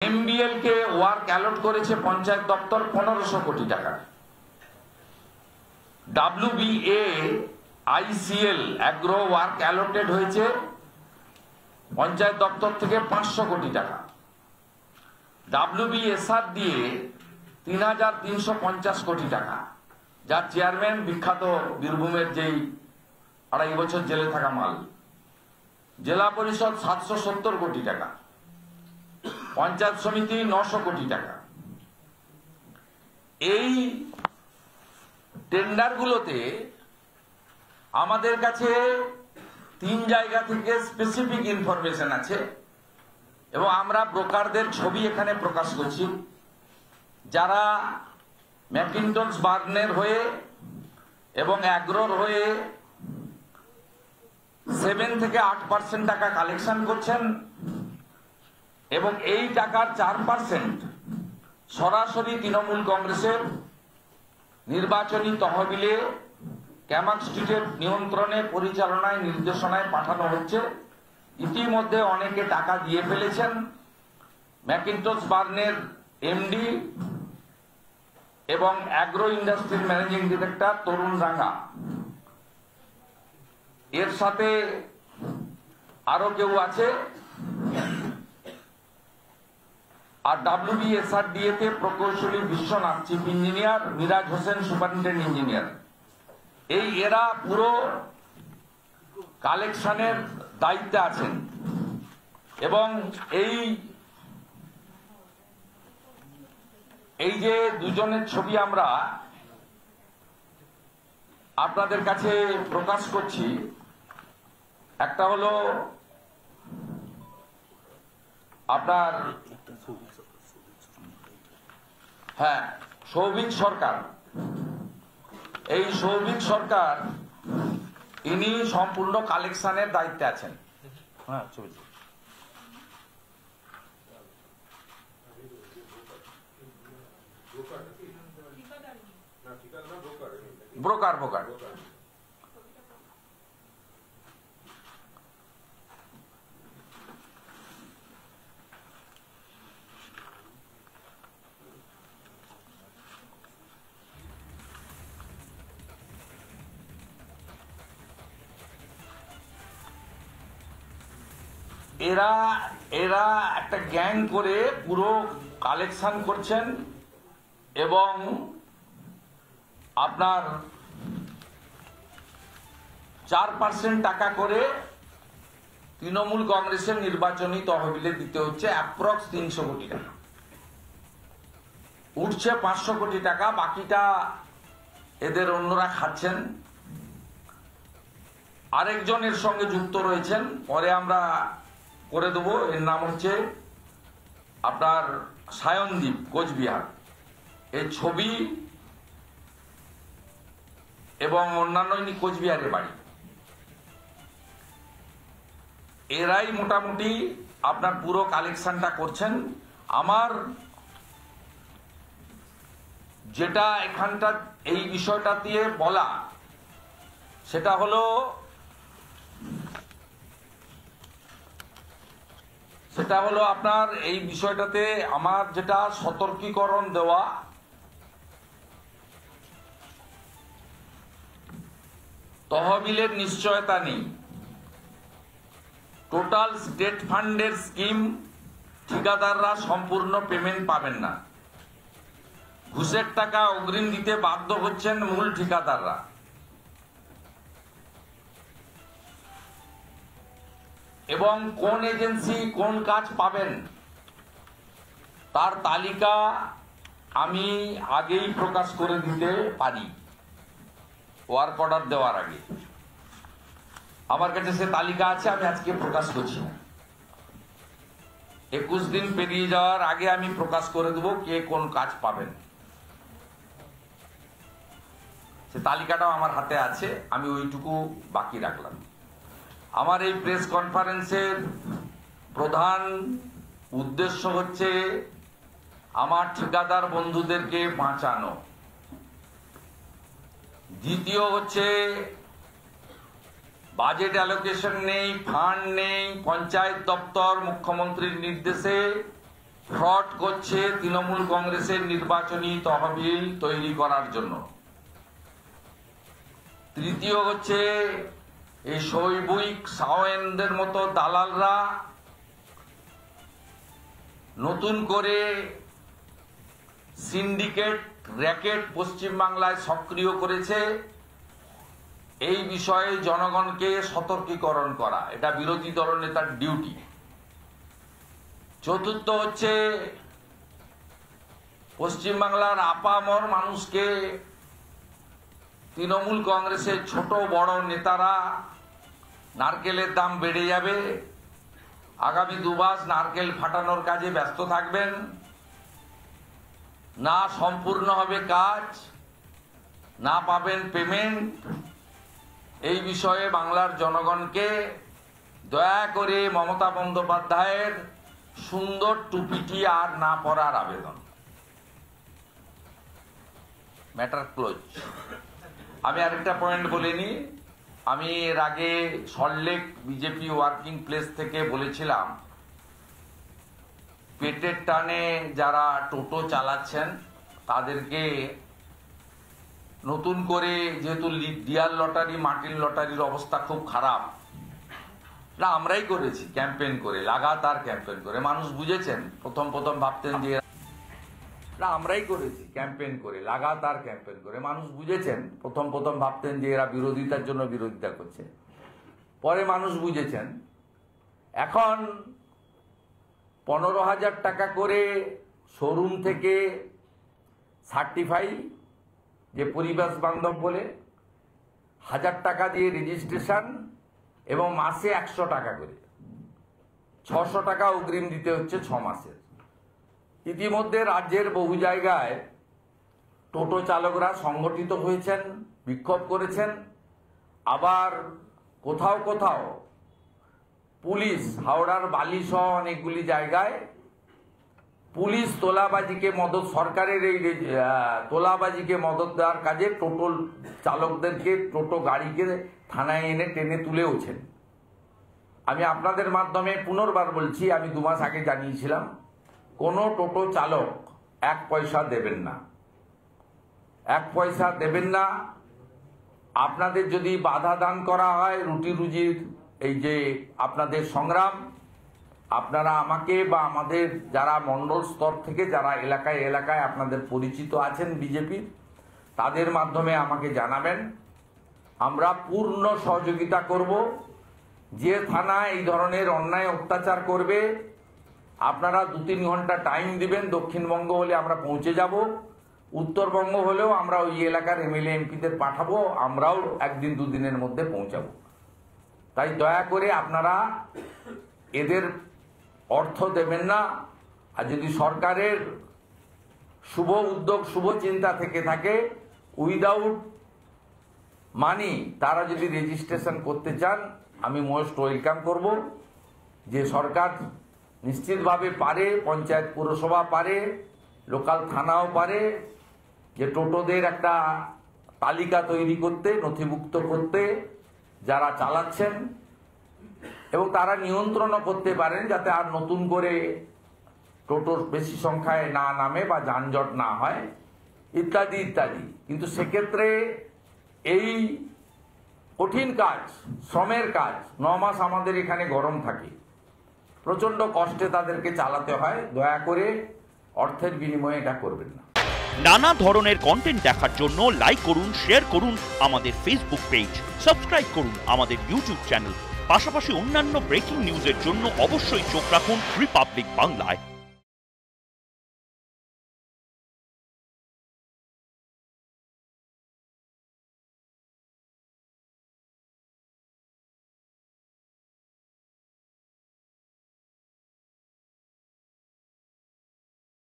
MBL কে work a lot করেছে পঞ্চায়েত দপ্তর 1500 কোটি টাকা। WBA ICL agro work allotted হয়েছে পঞ্চায়েত দপ্তর থেকে 500 কোটি টাকা। WBSR দিয়ে 3350 কোটি টাকা, যার চেয়ারম্যান বিখ্যাত বীরভূমের যেই 2.5 বছর জেলে থাকা মাল। জেলা পরিষদ 770 কোটি টাকা, পঞ্চায়েত সমিতি 900 কোটি টাকা। এই টেন্ডারগুলোতে আমাদের কাছে 3 জায়গা থেকে স্পেসিফিক ইনফরমেশন আছে এবং আমরা ব্রোকারদের ছবি এখানে প্রকাশ করছি, যারা ম্যাকিন্টনস বার্নের হয়ে এবং অ্যাগ্রোর হয়ে 7 থেকে 8% টাকা কালেকশন করছেন এবং এই টাকার 4% সরাসরি তৃণমূল কংগ্রেসের নির্বাচনী তহবিলে ক্যামাক স্ট্রিটের নিয়ন্ত্রণে, পরিচালনায়, নির্দেশনায় পাঠানো হচ্ছে। ইতিমধ্যে অনেকে টাকা দিয়ে ফেলেছেন। ম্যাকিন্টস বার্নের এমডি এবং অ্যাগ্রো ইন্ডাস্ট্রির ম্যানেজিং ডিরেক্টর তরুণ রাঙা, এর সাথে আরো কেউ আছে। আর WBSRDA তে প্রকৌশলী Biswanath chief engineer, Miraj Hossain superintendent engineer. এরা পুরো কালেকশনের দায়িত্বে আছেন এবং এই যে দুজনের ছবি আমরা আপনাদের কাছে প্রকাশ করছি, একটা হলো আপনার সৌভিক সরকার। এই সৌভিক সরকার ইনি সম্পূর্ণ কালেকশনের দায়িত্বে আছেন। ব্রোকার এরা একটা গ্যাং করে পুরো কালেকশন করছেন এবং আপনার 4% টাকা করে তৃণমূল কংগ্রেসের নির্বাচনী তহবিলে দিতে হচ্ছে। অ্যাপ্রক্স 300 কোটি টাকা উঠছে, 500 কোটি টাকা বাকিটা এদের অন্যরা খাচ্ছেন। আরেকজন এর সঙ্গে যুক্ত রয়েছেন, পরে আমরা করে দেবো। এর নাম হচ্ছে আপনার সায়নদীপ, কোচবিহার। এর ছবি এবং অন্যান্য কোচবিহারের বাড়ি। এরাই মোটামুটি আপনার পুরো কালেকশনটা করছেন। আমার যেটা এখানটা এই বিষয়টা দিয়ে বলা, সেটা হলো আপনার এই বিষয়টাতে আমার যেটা সতর্কীকরণ দেওয়া, তহবিলের নিশ্চয়তা নেই। টোটাল স্টেট ফান্ডের স্কিম ঠিকাদাররা সম্পূর্ণ পেমেন্ট পাবেন না। ঘুষের টাকা অগ্রিম দিতে বাধ্য হচ্ছেন মূল ঠিকাদাররা। এবং কোন এজেন্সি কোন কাজ পাবেন তার তালিকা আমি আগেই প্রকাশ করে দিতে পারি, ওয়ার্ক অর্ডার দেওয়ার আগে। আমার কাছে সে তালিকা আছে, আমি আজকে প্রকাশ করছি। 21 দিন পেরিয়ে যাওয়ার আগে আমি প্রকাশ করে দেব কে কোন কাজ পাবেন। সে তালিকাটাও আমার হাতে আছে, আমি ওইটুকু বাকি রাখলাম। আমার এই প্রেস কনফারেন্সের প্রধান উদ্দেশ্য হচ্ছে আমার ঠিকাদার বন্ধুদেরকে বাঁচানো। দ্বিতীয় হচ্ছে বাজেট অ্যালোকেশন নেই, ফান্ড নেই। পঞ্চায়েত দপ্তর মুখ্যমন্ত্রীর নির্দেশে ফ্রড করছে তৃণমূল কংগ্রেসের নির্বাচনী তহবিল তৈরি করার জন্য। তৃতীয় হচ্ছে এই শৈবিক সাওয়েনদের মতো দালালরা নতুন করে সিন্ডিকেট র্যাকেট পশ্চিমবাংলায় সক্রিয় করেছে। এই বিষয়ে জনগণকে সতর্কীকরণ করা এটা বিরোধী দলনেতার ডিউটি। চতুর্থ হচ্ছে পশ্চিমবাংলার আপামর মানুষকে তৃণমূল কংগ্রেসের ছোট বড় নেতারা নারকেলের দাম বেড়ে যাবে, আগামী 2 মাস নারকেল ফাটানোর কাজে ব্যস্ত থাকবেন, না সম্পূর্ণ হবে কাজ, না পাবেন পেমেন্ট। এই বিষয়ে বাংলার জনগণকে দয়া করে মমতা বন্দ্যোপাধ্যায়ের সুন্দর টুপিটি আর না পরার আবেদন। Matter close. আমি আরেকটা পয়েন্ট বলিনি। আমি এর আগে সল্টলেক বিজেপি ওয়ার্কিং প্লেস থেকে বলেছিলাম, পেটের টানে যারা টোটো চালাচ্ছেন তাদেরকে নতুন করে, যেহেতু ডিয়ার লটারি মাটির লটারির অবস্থা খুব খারাপ, না আমরাই করেছি ক্যাম্পেইন করে, লাগাতার ক্যাম্পেইন করে। মানুষ বুঝেছেন, প্রথম ভাবতেন যে আমরাই করেছি ক্যাম্পেইন করে, লাগাতার ক্যাম্পেইন করে। মানুষ বুঝেছেন, প্রথম ভাবতেন যে এরা বিরোধিতার জন্য বিরোধিতা করছে, পরে মানুষ বুঝেছেন। এখন 15,000 টাকা করে শোরুম থেকে সার্টিফাই, যে পরিবেশ বান্ধব বলে, 1000 টাকা দিয়ে রেজিস্ট্রেশন এবং মাসে 100 টাকা করে, 600 টাকা অগ্রিম দিতে হচ্ছে 6 মাসের। ইতিমধ্যে রাজ্যের বহু জায়গায় টোটো চালকরা সংগঠিত হয়েছেন, বিক্ষোভ করেছেন। আবার কোথাও পুলিশ, হাওড়ার বালিসহ অনেকগুলি জায়গায় পুলিশ তোলাবাজিকে মদত, সরকারের এই তোলাবাজিকে মদত দেওয়ার কাজে টোটো চালকদেরকে, টোটো গাড়িকে থানায় এনে টেনে তুলেওছেন। আমি আপনাদের মাধ্যমে পুনর্বার বলছি, আমি 2 মাস আগে জানিয়েছিলাম, কোনো টোটো চালক 1 পয়সা দেবেন না, 1 পয়সা দেবেন না। আপনাদের যদি বাধা দান করা হয় রুটি রুজির এই যে আপনাদের সংগ্রাম, আপনারা আমাকে বা আমাদের যারা মণ্ডল স্তর থেকে যারা এলাকায় আপনাদের পরিচিত আছেন বিজেপির, তাদের মাধ্যমে আমাকে জানাবেন। আমরা পূর্ণ সহযোগিতা করব। যে থানা এই ধরনের অন্যায় অত্যাচার করবে, আপনারা 2-3 ঘন্টা টাইম দিবেন। দক্ষিণবঙ্গ হলে আমরা পৌঁছে যাব, উত্তরবঙ্গ হলেও আমরা ওই এলাকার এমএলএ এমপিদের পাঠাবো, আমরাও 1-2 দিনের মধ্যে পৌঁছাবো। তাই দয়া করে আপনারা এদের অর্থ দেবেন না। আর যদি সরকারের শুভ উদ্যোগ, শুভ চিন্তা থেকে থাকে, উইদাউট মানি তারা যদি রেজিস্ট্রেশন করতে চান, আমি মোস্ট ওয়েলকাম করব। যে সরকার নিশ্চিতভাবে পারে, পঞ্চায়েত পুরসভা পারে, লোকাল থানাও পারে, যে টোটোদের একটা তালিকা তৈরি করতে, নথিভুক্ত করতে যারা চালাচ্ছেন, এবং তারা নিয়ন্ত্রণও করতে পারেন যাতে আর নতুন করে টোটো বেশি সংখ্যায় না নামে বা যানজট না হয়, ইত্যাদি ইত্যাদি। কিন্তু সেক্ষেত্রে এই কঠিন কাজ, শ্রমের কাজ, 9 মাস আমাদের এখানে গরম থাকে, প্রচন্ড কষ্টে তাদেরকে চালাতে হয়। দয়া করে অর্থের বিনিময়ে এটা করবেন না। নানা ধরনের কন্টেন্ট দেখার জন্য লাইক করুন, শেয়ার করুন আমাদের ফেসবুক পেজ, সাবস্ক্রাইব করুন আমাদের ইউটিউব চ্যানেল। পাশাপাশি অন্যান্য ব্রেকিং নিউজের জন্য অবশ্যই চোখ রাখুন রিপাবলিক বাংলায়।